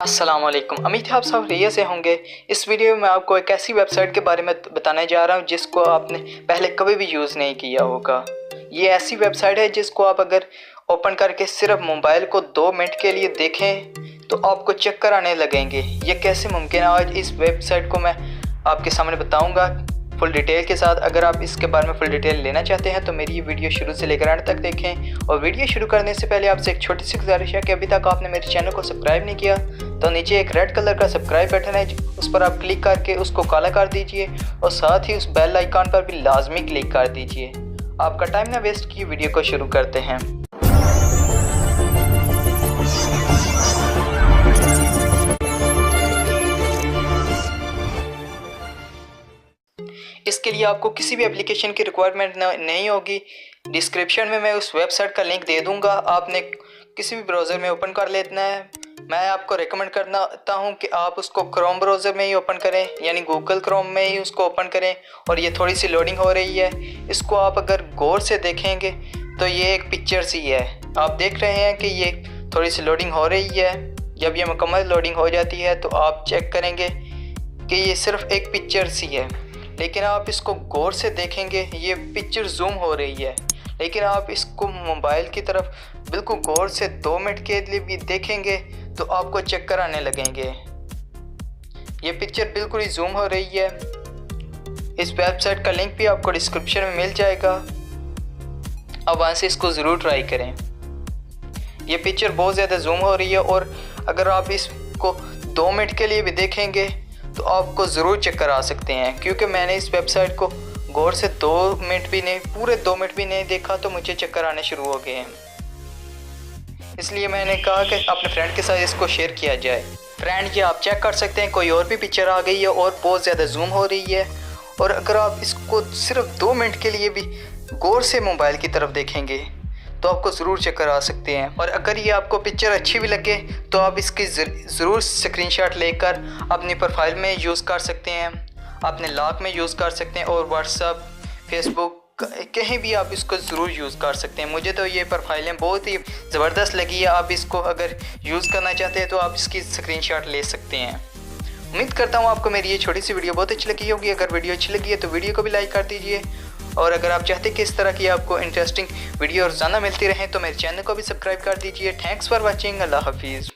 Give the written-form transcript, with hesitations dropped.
अस्सलाम वालेकुम। उम्मीद है आप सब खैरियत से होंगे। इस वीडियो में मैं आपको एक ऐसी वेबसाइट के बारे में बताने जा रहा हूं जिसको आपने पहले कभी भी यूज़ नहीं किया होगा। ये ऐसी वेबसाइट है जिसको आप अगर ओपन करके सिर्फ मोबाइल को 2 मिनट के लिए देखें तो आपको चक्कर आने लगेंगे। ये कैसे मुमकिन है, आज इस वेबसाइट को मैं आपके सामने बताऊँगा फुल डिटेल के साथ। अगर आप इसके बारे में फुल डिटेल लेना चाहते हैं तो मेरी ये वीडियो शुरू से लेकर अंत तक देखें। और वीडियो शुरू करने से पहले आपसे एक छोटी सी गुजारिश है कि अभी तक आपने मेरे चैनल को सब्सक्राइब नहीं किया तो नीचे एक रेड कलर का सब्सक्राइब बटन है, उस पर आप क्लिक करके उसको काला कर दीजिए और साथ ही उस बेल आइकन पर भी लाजमी क्लिक कर दीजिए। आपका टाइम ना वेस्ट किए वीडियो को शुरू करते हैं। इसके लिए आपको किसी भी एप्लीकेशन की रिक्वायरमेंट नहीं होगी। डिस्क्रिप्शन में मैं उस वेबसाइट का लिंक दे दूंगा, आपने किसी भी ब्राउज़र में ओपन कर लेना है। मैं आपको रेकमेंड करता हूं कि आप उसको क्रोम ब्राउज़र में ही ओपन करें, यानी गूगल क्रोम में ही उसको ओपन करें। और ये थोड़ी सी लोडिंग हो रही है, इसको आप अगर गौर से देखेंगे तो ये एक पिक्चर सी है। आप देख रहे हैं कि ये थोड़ी सी लोडिंग हो रही है। जब ये मुकम्मल लोडिंग हो जाती है तो आप चेक करेंगे कि ये सिर्फ एक पिक्चर सी है, लेकिन आप इसको गौर से देखेंगे ये पिक्चर जूम हो रही है। लेकिन आप इसको मोबाइल की तरफ बिल्कुल गौर से 2 मिनट के लिए भी देखेंगे तो आपको चक्कर आने लगेंगे। ये पिक्चर बिल्कुल ही जूम हो रही है। इस वेबसाइट का लिंक भी आपको डिस्क्रिप्शन में मिल जाएगा, अब वहाँ से इसको ज़रूर ट्राई करें। ये पिक्चर बहुत ज़्यादा जूम हो रही है और अगर आप इसको 2 मिनट के लिए भी देखेंगे तो आपको ज़रूर चक्कर आ सकते हैं, क्योंकि मैंने इस वेबसाइट को गौर से 2 मिनट भी नहीं, पूरे 2 मिनट भी नहीं देखा तो मुझे चक्कर आने शुरू हो गए हैं। इसलिए मैंने कहा कि अपने फ्रेंड के साथ इसको शेयर किया जाए। फ्रेंड, ये आप चेक कर सकते हैं, कोई और भी पिक्चर आ गई है और बहुत ज़्यादा जूम हो रही है। और अगर आप इसको सिर्फ 2 मिनट के लिए भी गौर से मोबाइल की तरफ देखेंगे तो आपको ज़रूर चक्कर आ सकते हैं। और अगर ये आपको पिक्चर अच्छी भी लगे तो आप इसकी ज़रूर स्क्रीनशॉट लेकर अपनी प्रोफाइल में यूज़ कर सकते हैं, अपने लॉक में यूज़ कर सकते हैं और व्हाट्सएप, फेसबुक, कहीं भी आप इसको ज़रूर यूज़ कर सकते हैं। मुझे तो ये प्रोफाइलें बहुत ही ज़बरदस्त लगी है। आप इसको अगर यूज़ करना चाहते हैं तो आप इसकी स्क्रीनशॉट ले सकते हैं। उम्मीद करता हूँ आपको मेरी ये छोटी सी वीडियो बहुत अच्छी लगी होगी। अगर वीडियो अच्छी लगी है तो वीडियो को भी लाइक कर दीजिए। और अगर आप चाहते हैं कि इस तरह की आपको इंटरेस्टिंग वीडियो रोज़ाना मिलती रहें तो मेरे चैनल को भी सब्सक्राइब कर दीजिए। Thanks for watching. अल्लाह हाफिज़।